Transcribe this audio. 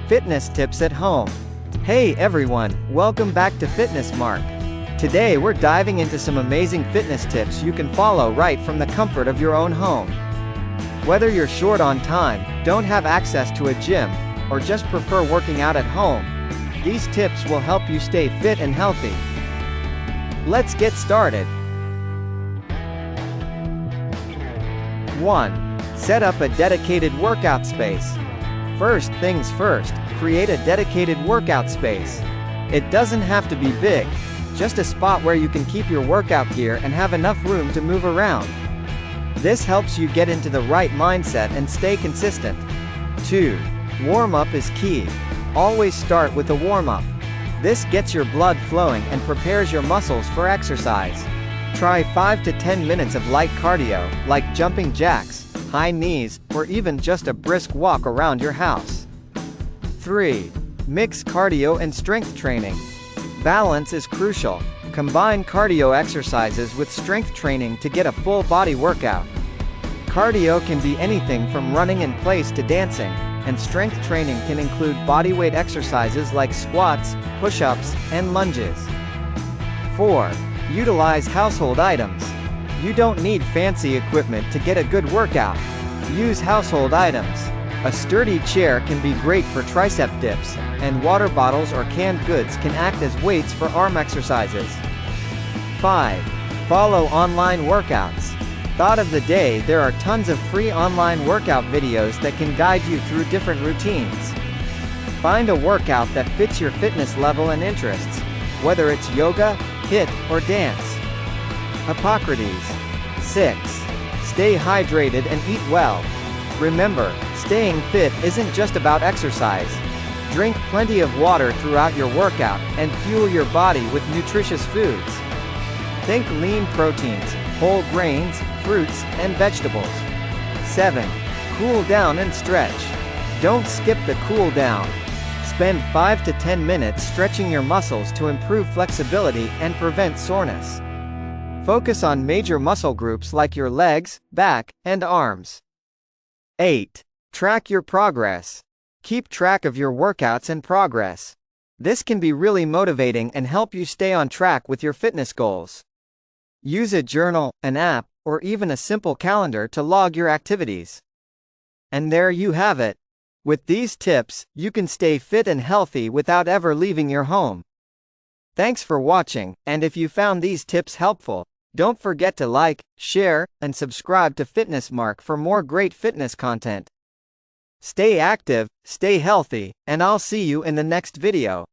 Fitness tips at home. Hey everyone, welcome back to Fitnessmark. Today we're diving into some amazing fitness tips you can follow right from the comfort of your own home. Whether you're short on time, don't have access to a gym, or just prefer working out at home, these tips will help you stay fit and healthy. Let's get started. 1. Set up a dedicated workout space. First things first, create a dedicated workout space. It doesn't have to be big, just a spot where you can keep your workout gear and have enough room to move around. This helps you get into the right mindset and stay consistent. 2. Warm-up is key. Always start with a warm-up. This gets your blood flowing and prepares your muscles for exercise. Try 5 to 10 minutes of light cardio, like jumping jacks, high knees, or even just a brisk walk around your house. 3. Mix cardio and strength training. Balance is crucial. Combine cardio exercises with strength training to get a full body workout. Cardio can be anything from running in place to dancing, and strength training can include bodyweight exercises like squats, push-ups, and lunges. 4. Utilize household items. You don't need fancy equipment to get a good workout. Use household items. A sturdy chair can be great for tricep dips, and water bottles or canned goods can act as weights for arm exercises. 5. Follow online workouts. Thought of the day: there are tons of free online workout videos that can guide you through different routines. Find a workout that fits your fitness level and interests, whether it's yoga, HIIT, or dance. Hippocrates. 6. Stay hydrated and eat well. Remember, staying fit isn't just about exercise. Drink plenty of water throughout your workout, and fuel your body with nutritious foods. Think lean proteins, whole grains, fruits, and vegetables. 7. Cool down and stretch. Don't skip the cool down. Spend 5 to 10 minutes stretching your muscles to improve flexibility and prevent soreness. Focus on major muscle groups like your legs, back, and arms. 8. Track your progress. Keep track of your workouts and progress. This can be really motivating and help you stay on track with your fitness goals. Use a journal, an app, or even a simple calendar to log your activities. And there you have it. With these tips, you can stay fit and healthy without ever leaving your home. Thanks for watching, and if you found these tips helpful, don't forget to like, share, and subscribe to Fitnessmark for more great fitness content. Stay active, stay healthy, and I'll see you in the next video.